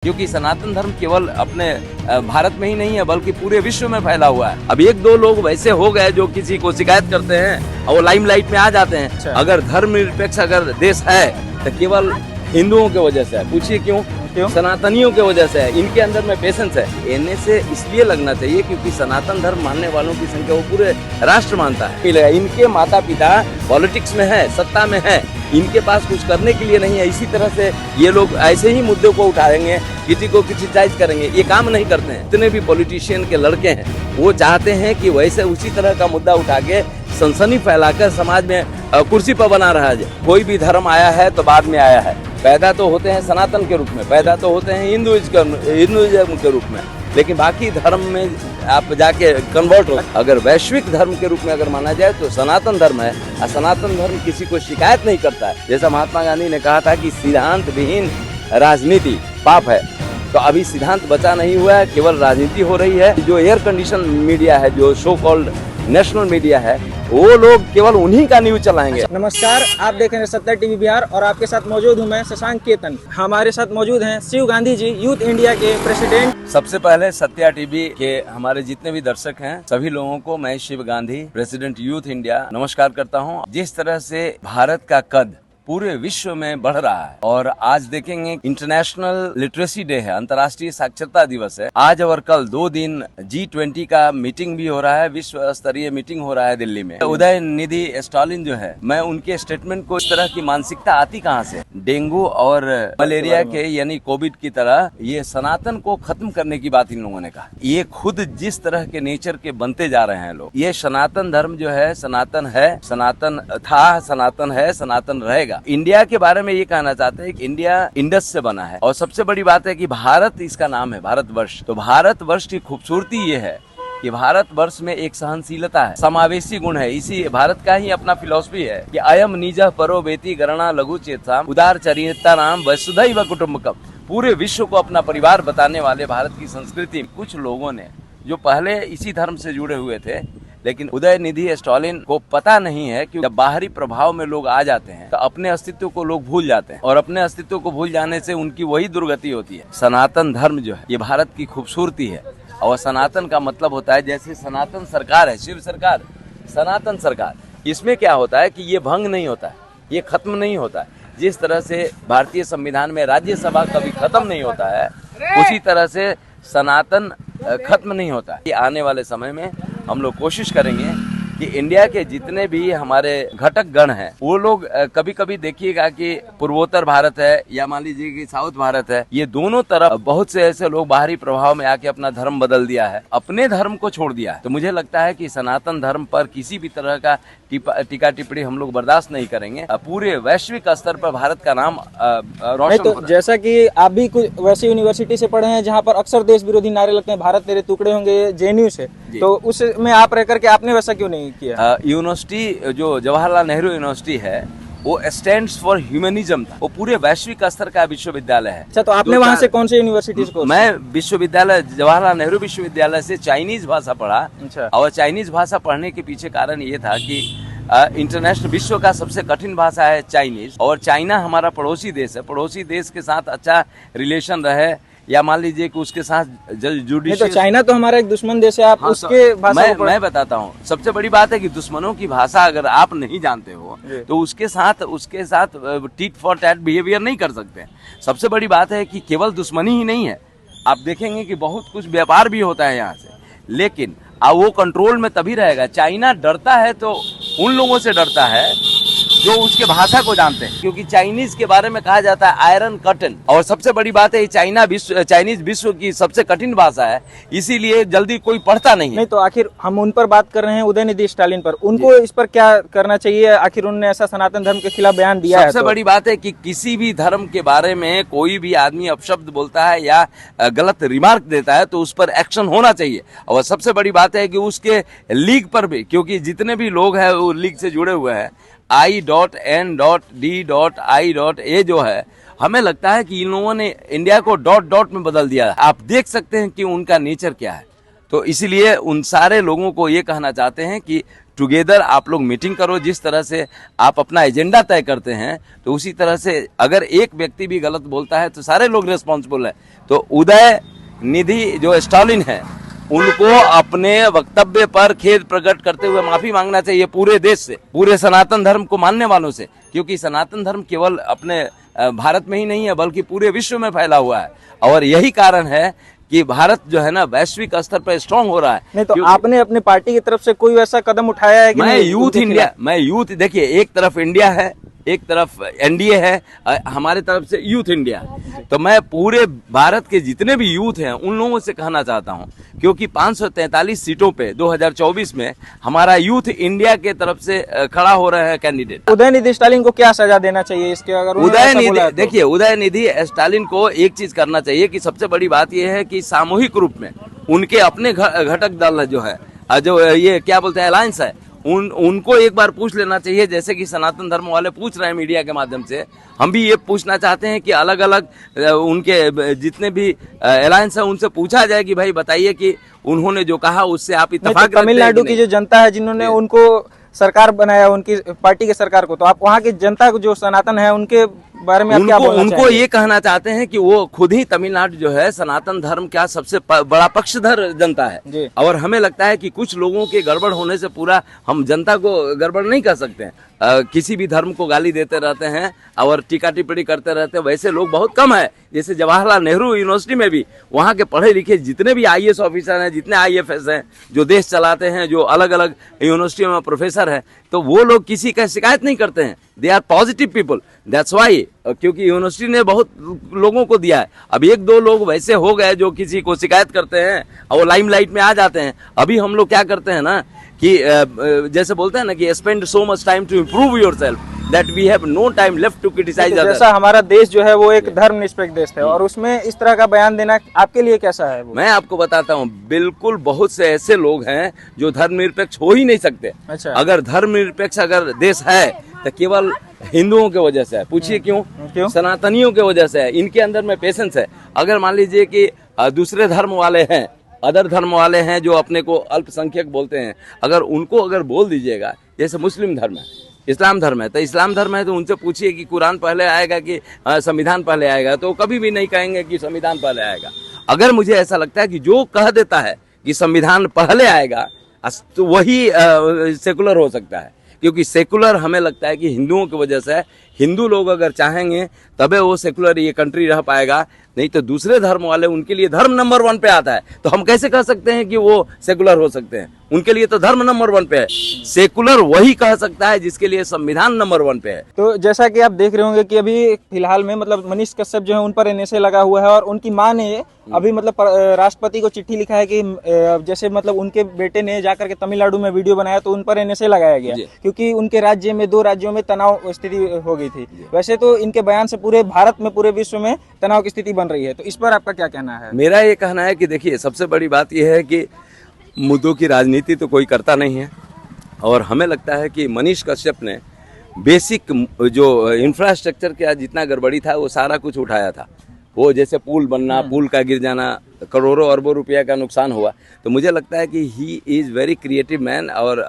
क्योंकि सनातन धर्म केवल अपने भारत में ही नहीं है बल्कि पूरे विश्व में फैला हुआ है। अब एक दो लोग वैसे हो गए जो किसी को शिकायत करते हैं और वो लाइमलाइट में आ जाते हैं। अच्छा। अगर धर्मनिरपेक्ष अगर देश है तो केवल हिंदुओं की वजह से है। पूछिए क्यों? सनातनियों की वजह से है। इनके अंदर में पेशेंस है। इन्हें से इसलिए लगना चाहिए क्योंकि सनातन धर्म मानने वालों की संख्या वो पूरे राष्ट्र मानता है। इनके माता पिता पॉलिटिक्स में है, सत्ता में है, इनके पास कुछ करने के लिए नहीं है। इसी तरह से ये लोग ऐसे ही मुद्दों को उठाएंगे, किसी को क्रिटिसाइज करेंगे, ये काम नहीं करते हैं। जितने भी पॉलिटिशियन के लड़के हैं वो चाहते हैं कि वैसे उसी तरह का मुद्दा उठा के सनसनी फैलाकर समाज में कुर्सी पर बना रहा है। कोई भी धर्म आया है तो बाद में आया है। पैदा तो होते हैं सनातन के रूप में, पैदा तो होते हैं हिंदुइज्म के रूप में, लेकिन बाकी धर्म में आप जाके कन्वर्ट हो। अगर वैश्विक धर्म के रूप में अगर माना जाए तो सनातन धर्म है। और सनातन धर्म किसी को शिकायत नहीं करता है। जैसा महात्मा गांधी ने कहा था कि सिद्धांत विहीन राजनीति पाप है, तो अभी सिद्धांत बचा नहीं हुआ है, केवल राजनीति हो रही है। जो एयर कंडीशन मीडिया है, जो सो कॉल्ड नेशनल मीडिया है, वो लोग केवल उन्हीं का न्यूज चलाएंगे। नमस्कार, आप देख रहे हैं सत्तर टीवी बिहार और आपके साथ मौजूद हूं मैं शशांक केतन। हमारे साथ मौजूद हैं शिव गांधी जी, यूथ इंडिया के प्रेसिडेंट। सबसे पहले सत्या टीवी के हमारे जितने भी दर्शक हैं सभी लोगों को मैं Shiv Gandhi, president youth India, नमस्कार करता हूं। जिस तरह से भारत का कद पूरे विश्व में बढ़ रहा है और आज देखेंगे इंटरनेशनल लिटरेसी डे है, अंतर्राष्ट्रीय साक्षरता दिवस है। आज और कल 2 दिन G20 का मीटिंग भी हो रहा है, विश्व स्तरीय मीटिंग हो रहा है दिल्ली में। उदयनिधि स्टालिन जो है, मैं उनके स्टेटमेंट को इस तरह की मानसिकता आती कहाँ से? डेंगू और मलेरिया के यानी कोविड की तरह ये सनातन को खत्म करने की बात इन लोगों ने कहा। ये खुद जिस तरह के नेचर के बनते जा रहे हैं लोग, ये सनातन धर्म जो है सनातन है, सनातन था, सनातन है, सनातन रहेगा। इंडिया के बारे में ये कहना चाहते हैं कि इंडिया इंडस से बना है और सबसे बड़ी बात है कि भारत इसका नाम है, भारतवर्ष। तो भारतवर्ष की खूबसूरती ये है कि भारतवर्ष में एक सहनशीलता है, समावेशी गुण है। इसी भारत का ही अपना फिलॉसफी है कि अयम निज परो बेती गणना लघु चेतसाम उदार चरिता नाम वसुधैव कुटुम्बकम। पूरे विश्व को अपना परिवार बताने वाले भारत की संस्कृति। कुछ लोगों ने जो पहले इसी धर्म से जुड़े हुए थे, लेकिन उदयनिधि स्टालिन को पता नहीं है कि जब बाहरी प्रभाव में लोग आ जाते हैं तो अपने अस्तित्व को लोग भूल जाते हैं और अपने अस्तित्व को भूल जाने से उनकी वही दुर्गति होती है। सनातन धर्म जो है ये भारत की खूबसूरती है और सनातन का मतलब होता है जैसे सनातन सरकार है, शिव सरकार, सनातन सरकार। इसमें क्या होता है कि ये भंग नहीं होता है, ये खत्म नहीं होता है। जिस तरह से भारतीय संविधान में राज्यसभा कभी खत्म नहीं होता है, उसी तरह से सनातन खत्म नहीं होता है। आने वाले समय में हम लोग कोशिश करेंगे कि इंडिया के जितने भी हमारे घटक गण हैं वो लोग कभी कभी देखिएगा कि पूर्वोत्तर भारत है या मान लीजिए कि साउथ भारत है, ये दोनों तरफ बहुत से ऐसे लोग बाहरी प्रभाव में आके अपना धर्म बदल दिया है, अपने धर्म को छोड़ दिया है। तो मुझे लगता है कि सनातन धर्म पर किसी भी तरह का टीका टिप्पणी हम लोग बर्दाश्त नहीं करेंगे। पूरे वैश्विक स्तर पर भारत का नाम रोशन तो जैसा कि आप भी कुछ वैसी यूनिवर्सिटी से पढ़े हैं जहाँ पर अक्सर देश विरोधी नारे लगते हैं, भारत तेरे टुकड़े होंगे, JNU से, तो उसमें आप रह करके आपने वैसा क्यों नहीं किया? यूनिवर्सिटी जो जवाहरलाल नेहरू यूनिवर्सिटी है वो स्टैंड्स फॉर ह्यूमनिज्म था। वो पूरे वैश्विक स्तर का विश्वविद्यालय है। अच्छा, तो आपने वहाँ से कौन से यूनिवर्सिटी से? मैं विश्वविद्यालय जवाहरलाल नेहरू विश्वविद्यालय से चाइनीज भाषा पढ़ा। अच्छा। और चाइनीज भाषा पढ़ने के पीछे कारण ये था कि इंटरनेशनल विश्व का सबसे कठिन भाषा है चाइनीज और चाइना हमारा पड़ोसी देश है। पड़ोसी देश के साथ अच्छा रिलेशन रहे या मान लीजिए कि उसके साथ जुडिशियल। तो चाइना तो हमारा एक दुश्मन देश है, आप उसके भाषा मैं बताता हूँ। सबसे बड़ी बात है कि दुश्मनों की भाषा अगर आप नहीं जानते हो तो उसके साथ टीट फॉर टैट बिहेवियर नहीं कर सकते। सबसे बड़ी बात है कि केवल दुश्मनी ही नहीं है, आप देखेंगे कि बहुत कुछ व्यापार भी होता है यहाँ से, लेकिन वो कंट्रोल में तभी रहेगा। चाइना डरता है तो उन लोगों से डरता है जो उसके भाषा को जानते हैं, क्योंकि चाइनीज के बारे में कहा जाता है आयरन कर्टन। और सबसे बड़ी बात है चाइनीज विश्व की सबसे कठिन भाषा है, इसीलिए जल्दी कोई पढ़ता नहीं है। नहीं तो आखिर हम उन पर बात कर रहे हैं, उदयनिधि स्टालिन पर, उनको इस पर क्या करना चाहिए? आखिर उन्होंने ऐसा सनातन धर्म के खिलाफ बयान दिया है। सबसे बड़ी बात है कि किसी भी धर्म के बारे में कोई भी आदमी अपशब्द बोलता है या गलत रिमार्क देता है तो उस पर एक्शन होना चाहिए। और सबसे बड़ी बात है कि उसके लीग पर भी, क्योंकि जितने भी लोग हैं वो लीग से जुड़े हुए हैं, I.N.D.I.A जो है, हमें लगता है कि इन लोगों ने इंडिया को डॉट में बदल दिया है। आप देख सकते हैं कि उनका नेचर क्या है। तो इसीलिए उन सारे लोगों को ये कहना चाहते हैं कि टुगेदर आप लोग मीटिंग करो। जिस तरह से आप अपना एजेंडा तय करते हैं तो उसी तरह से अगर एक व्यक्ति भी गलत बोलता है तो सारे लोग रिस्पॉन्सिबल है। तो उदय निधि जो स्टालिन है उनको अपने वक्तव्य पर खेद प्रकट करते हुए माफी मांगना चाहिए पूरे देश से, पूरे सनातन धर्म को मानने वालों से, क्योंकि सनातन धर्म केवल अपने भारत में ही नहीं है बल्कि पूरे विश्व में फैला हुआ है। और यही कारण है कि भारत जो है ना वैश्विक स्तर पर स्ट्रांग हो रहा है। नहीं तो आपने अपने पार्टी की तरफ से कोई वैसा कदम उठाया है कि मैं यूथ देखिए, एक तरफ इंडिया है, एक तरफ एनडीए है, हमारे तरफ से यूथ इंडिया। तो मैं पूरे भारत के जितने भी यूथ हैं उन लोगों से कहना चाहता हूं, क्योंकि 543 सीटों पे 2024 में हमारा यूथ इंडिया के तरफ से खड़ा हो रहा है कैंडिडेट। उदयनिधि स्टालिन को क्या सजा देना चाहिए इसके? अगर उदयनिधि देखिए, उदयनिधि स्टालिन को एक चीज करना चाहिए कि सबसे बड़ी बात यह है कि सामूहिक रूप में उनके अपने घटक दल जो है, जो ये क्या बोलते हैं अलायंस है, उनको एक बार पूछ लेना चाहिए, जैसे कि सनातन धर्म वाले पूछ रहे हैं मीडिया के माध्यम से। हम भी ये पूछना चाहते हैं कि अलग अलग उनके जितने भी अलायंस है उनसे पूछा जाए कि भाई बताइए कि उन्होंने जो कहा उससे आप इत्तेफाक। तमिलनाडु की जो जनता है जिन्होंने उनको सरकार बनाया, उनकी पार्टी के सरकार को, तो आप वहाँ की जनता को जो सनातन है उनके बारे में आप क्या बोलना उनको ये कहना चाहते हैं कि वो खुद ही तमिलनाडु जो है सनातन धर्म का सबसे बड़ा पक्षधर जनता है। और हमें लगता है कि कुछ लोगों के गड़बड़ होने से पूरा हम जनता को गड़बड़ नहीं कर सकते हैं। किसी भी धर्म को गाली देते रहते हैं और टीका टिप्पणी करते रहते हैं, वैसे लोग बहुत कम है। जैसे जवाहरलाल नेहरू यूनिवर्सिटी में भी वहाँ के पढ़े लिखे जितने भी आईएएस ऑफिसर हैं, जितने आईएफएस हैं, जो देश चलाते हैं, जो अलग अलग यूनिवर्सिटियों में प्रोफेसर है, तो वो लोग किसी का शिकायत नहीं करते हैं। They are positive people, that's why, क्योंकि यूनिवर्सिटी ने बहुत लोगों को दिया है। अब एक दो लोग वैसे हो गए जो किसी को शिकायत करते हैं और वो लाइमलाइट में आ जाते हैं। अभी हम लोग क्या करते हैं ना कि जैसे बोलते हैं ना कि spend so much time to improve yourself that we have no time left to criticise others. जैसा हमारा देश जो है वो एक धर्मनिरपेक्ष देश है और उसमें इस तरह का बयान देना आपके लिए कैसा है? वो मैं आपको बताता हूँ, बिल्कुल बहुत से ऐसे लोग हैं जो धर्मनिरपेक्ष हो ही नहीं सकते। अच्छा। अगर धर्मनिरपेक्ष अगर देश है तो केवल हिंदुओं की वजह से है। पूछिए क्यों? सनातनियों की वजह से है। इनके अंदर में पेशेंस है। अगर मान लीजिए कि दूसरे धर्म वाले हैं, अदर धर्म वाले हैं जो अपने को अल्पसंख्यक बोलते हैं, अगर उनको अगर बोल दीजिएगा, जैसे मुस्लिम धर्म है, इस्लाम धर्म है, तो इस्लाम धर्म है तो उनसे पूछिए कि कुरान पहले आएगा कि संविधान पहले आएगा, तो कभी भी नहीं कहेंगे कि संविधान पहले आएगा। अगर मुझे ऐसा लगता है कि जो कह देता है कि संविधान पहले आएगा तो वही सेकुलर हो सकता है, क्योंकि सेकुलर हमें लगता है कि हिंदुओं की वजह से, हिंदू लोग अगर चाहेंगे तबे वो सेकुलर ये कंट्री रह पाएगा, नहीं तो दूसरे धर्म वाले उनके लिए धर्म नंबर 1 पे आता है। तो हम कैसे कह सकते हैं कि वो सेकुलर हो सकते हैं? उनके लिए तो धर्म नंबर 1 पे है। सेकुलर वही कह सकता है जिसके लिए संविधान नंबर 1 पे है। तो जैसा कि आप देख रहे होंगे कि अभी फिलहाल में मतलब मनीष कश्यप जो है उन पर एनएसए लगा हुआ है और उनकी मां ने अभी मतलब राष्ट्रपति को चिट्ठी लिखा है कि जैसे मतलब उनके बेटे ने जाकर के तमिलनाडु में वीडियो बनाया तो उन पर एनएसए लगाया गया, क्योंकि उनके राज्य में 2 राज्यों में तनाव स्थिति हो गई थी। वैसे तो इनके बयान से पूरे भारत में, पूरे विश्व में तनाव की स्थिति बन रही है, तो इस पर आपका क्या कहना है? मेरा ये कहना है कि देखिए, सबसे बड़ी बात यह है कि मुद्दों की राजनीति तो कोई करता नहीं है और हमें लगता है कि मनीष कश्यप ने बेसिक जो इंफ्रास्ट्रक्चर का जितना गड़बड़ी था वो सारा कुछ उठाया था। वो जैसे पुल बनना, पुल का गिर जाना, करोड़ों अरबों रुपया का नुकसान हुआ। तो मुझे लगता है कि he is very creative man और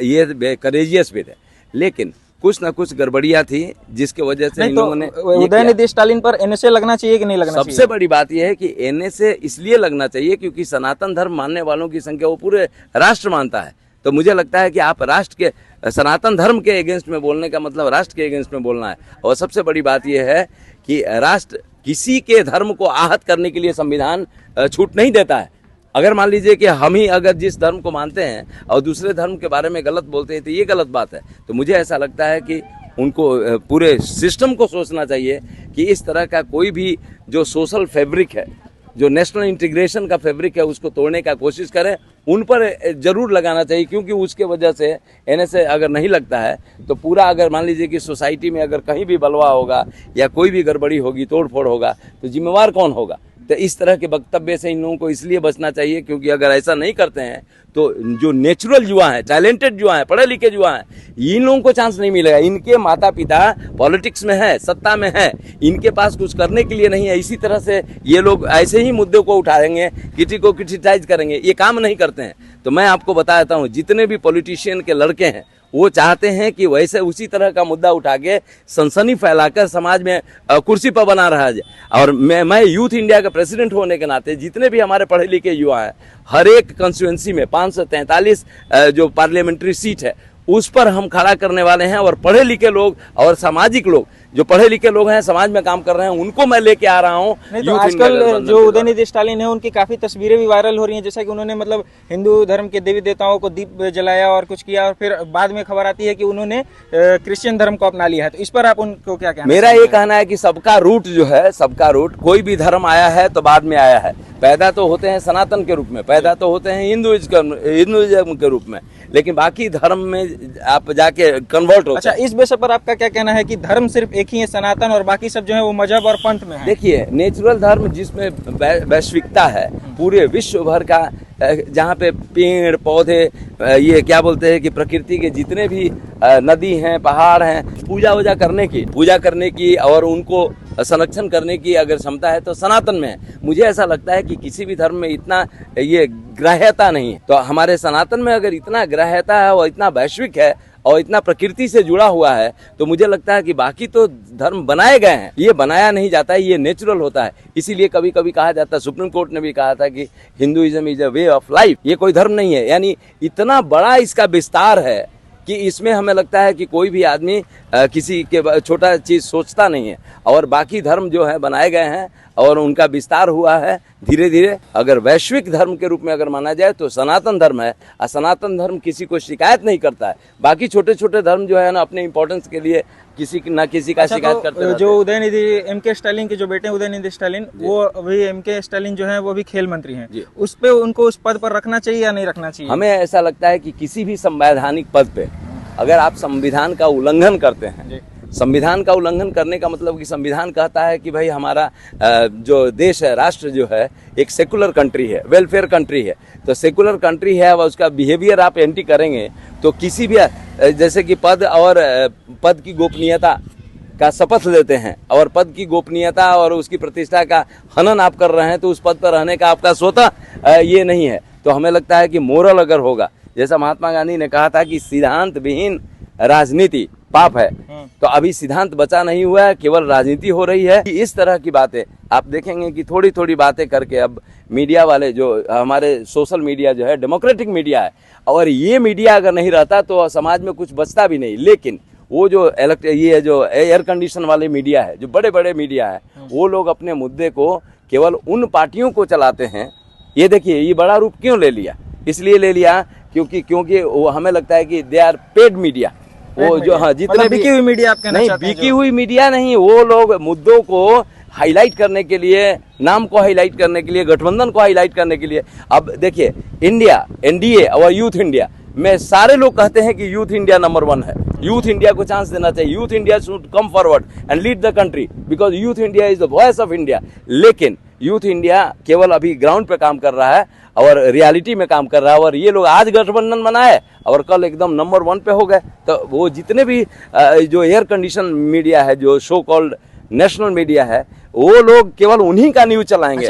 ये करेजियस भी थे, लेकिन कुछ ना कुछ गड़बड़ियां थी जिसके वजह से इन लोगों ने उदयनिधि स्टालिन पर एनएसए लगना चाहिए कि नहीं लगना चाहिए? सबसे बड़ी बात यह है कि एनएसए इसलिए लगना चाहिए क्योंकि सनातन धर्म मानने वालों की संख्या वो पूरे राष्ट्र मानता है। तो मुझे लगता है कि आप राष्ट्र के, सनातन धर्म के अगेंस्ट में बोलने का मतलब राष्ट्र के अगेंस्ट में बोलना है। और सबसे बड़ी बात यह है कि राष्ट्र किसी के धर्म को आहत करने के लिए संविधान छूट नहीं देता है। अगर मान लीजिए कि हम ही अगर जिस धर्म को मानते हैं और दूसरे धर्म के बारे में गलत बोलते हैं तो ये गलत बात है। तो मुझे ऐसा लगता है कि उनको पूरे सिस्टम को सोचना चाहिए कि इस तरह का कोई भी जो सोशल फैब्रिक है, जो नेशनल इंटीग्रेशन का फैब्रिक है, उसको तोड़ने का कोशिश करें। उन पर जरूर लगाना चाहिए, क्योंकि उसके वजह से एनएसए अगर नहीं लगता है तो पूरा, अगर मान लीजिए कि सोसाइटी में अगर कहीं भी बलवा होगा या कोई भी गड़बड़ी होगी, तोड़ फोड़ होगा, तो जिम्मेवार कौन होगा? तो इस तरह के वक्तव्य से इन लोगों को इसलिए बचना चाहिए, क्योंकि अगर ऐसा नहीं करते हैं तो जो नेचुरल युवा हैं, टैलेंटेड युवा हैं, पढ़े लिखे युवा हैं, इन लोगों को चांस नहीं मिलेगा। इनके माता पिता पॉलिटिक्स में है, सत्ता में है, इनके पास कुछ करने के लिए नहीं है। इसी तरह से ये लोग ऐसे ही मुद्दों को उठाएंगे, किसी को क्रिटिसाइज करेंगे, ये काम नहीं करते हैं। तो मैं आपको बताता हूँ, जितने भी पॉलिटिशियन के लड़के हैं वो चाहते हैं कि वैसे उसी तरह का मुद्दा उठा के सनसनी फैलाकर समाज में कुर्सी पर बना रहा है। और मैं यूथ इंडिया का प्रेसिडेंट होने के नाते जितने भी हमारे पढ़े लिखे युवा हैं, हर एक कंस्टिट्यूएंसी में 543 जो पार्लियामेंट्री सीट है उस पर हम खड़ा करने वाले हैं। और पढ़े लिखे लोग और सामाजिक लोग, जो पढ़े लिखे लोग हैं, समाज में काम कर रहे हैं, उनको मैं लेके आ रहा हूँ। तो आजकल जो उदयनिधि स्टालिन है उनकी काफी तस्वीरें भी वायरल हो रही हैं, जैसा कि उन्होंने मतलब हिंदू धर्म के देवी देवताओं को दीप जलाया और कुछ किया, और फिर बाद में खबर आती है कि उन्होंने क्रिश्चियन धर्म को अपना लिया है। तो इस पर आप उनको क्या कहना? मेरा ये कहना है कि सबका रूट जो है, सबका रूट, कोई भी धर्म आया है तो बाद में आया है। पैदा तो होते हैं सनातन के रूप में, पैदा तो होते हैं हिंदुइज्म के रूप में, लेकिन बाकी धर्म में आप जाके कन्वर्ट होते हैं। अच्छा, इस विषय पर आपका क्या कहना है कि धर्म सिर्फ एक ही है, सनातन, और बाकी सब जो है वो मजहब और पंथ में है? देखिए, नेचुरल धर्म जिसमें वैश्विकता है, पूरे विश्व भर का, जहाँ पे पेड़ पौधे, ये क्या बोलते हैं कि प्रकृति के जितने भी नदी हैं, पहाड़ हैं, पूजा करने की और उनको संरक्षण करने की अगर क्षमता है तो सनातन में है। मुझे ऐसा लगता है कि किसी भी धर्म में इतना ये ग्राह्यता नहीं है। तो हमारे सनातन में अगर इतना ग्राह्यता है और इतना वैश्विक है और इतना प्रकृति से जुड़ा हुआ है, तो मुझे लगता है कि बाकी तो धर्म बनाए गए हैं, ये बनाया नहीं जाता है, ये नेचुरल होता है। इसीलिए कभी कभी कहा जाता है, सुप्रीम कोर्ट ने भी कहा था कि Hinduism is a way of life, ये कोई धर्म नहीं है। यानी इतना बड़ा इसका विस्तार है कि इसमें हमें लगता है कि कोई भी आदमी किसी के छोटा चीज सोचता नहीं है। और बाकी धर्म जो है बनाए गए हैं और उनका विस्तार हुआ है धीरे धीरे। अगर वैश्विक धर्म के रूप में अगर माना जाए तो सनातन धर्म है, और सनातन धर्म किसी को शिकायत नहीं करता है। बाकी छोटे छोटे धर्म जो है ना, अपने इंपॉर्टेंस के लिए किसी का शिकायत करते हैं। जो उदयनिधि एमके स्टालिन के जो बेटे उदयनिधि स्टालिन, वो अभी एमके स्टालिन जो है वो भी खेल मंत्री हैं, उस पे उनको उस पद पर रखना चाहिए या नहीं रखना चाहिए? हमें ऐसा लगता है कि किसी भी संवैधानिक पद पे अगर आप संविधान का उल्लंघन करते हैं, संविधान का उल्लंघन करने का मतलब कि संविधान कहता है कि भाई हमारा जो देश है, राष्ट्र जो है, एक सेकुलर कंट्री है, वेलफेयर कंट्री है। तो सेकुलर कंट्री है और उसका बिहेवियर आप एंटी करेंगे तो किसी भी, जैसे कि पद की गोपनीयता का शपथ लेते हैं और पद की गोपनीयता और उसकी प्रतिष्ठा का हनन आप कर रहे हैं, तो उस पद पर रहने का आपका स्वतः ये नहीं है। तो हमें लगता है कि मोरल अगर होगा, जैसा महात्मा गांधी ने कहा था कि सिद्धांत विहीन राजनीति पाप है, तो अभी सिद्धांत बचा नहीं हुआ है, केवल राजनीति हो रही है। कि इस तरह की बातें आप देखेंगे कि थोड़ी थोड़ी बातें करके अब मीडिया वाले, जो हमारे सोशल मीडिया जो है डेमोक्रेटिक मीडिया है, और ये मीडिया अगर नहीं रहता तो समाज में कुछ बचता भी नहीं। लेकिन वो जो ये जो एयर कंडीशन वाले मीडिया है, जो बड़े बड़े मीडिया है, वो लोग अपने मुद्दे को केवल उन पार्टियों को चलाते हैं। ये देखिए, ये बड़ा रूप क्यों ले लिया? इसलिए ले लिया क्योंकि वो हमें लगता है कि दे आर पेड मीडिया। वो जो, हाँ, जितने बिकी हुई मीडिया, आप कहना चाहते हैं? बिकी हुई मीडिया नहीं, वो लोग मुद्दों को हाईलाइट करने के लिए, नाम को हाईलाइट करने के लिए, गठबंधन को हाईलाइट करने के लिए। अब देखिए, इंडिया, एनडीए और यूथ इंडिया में सारे लोग कहते हैं कि यूथ इंडिया नंबर 1 है, यूथ इंडिया को चांस देना चाहिए, youth India should come forward and lead the country because youth India is the voice of India. लेकिन यूथ इंडिया केवल अभी ग्राउंड पे काम कर रहा है और रियलिटी में काम कर रहा है, और ये लोग आज गठबंधन बनाए और कल एकदम नंबर 1 पे हो गए। तो वो जितने भी जो एयर कंडीशन मीडिया है, जो सो कॉल्ड नेशनल मीडिया है, वो लोग केवल उन्हीं का न्यूज चलाएंगे।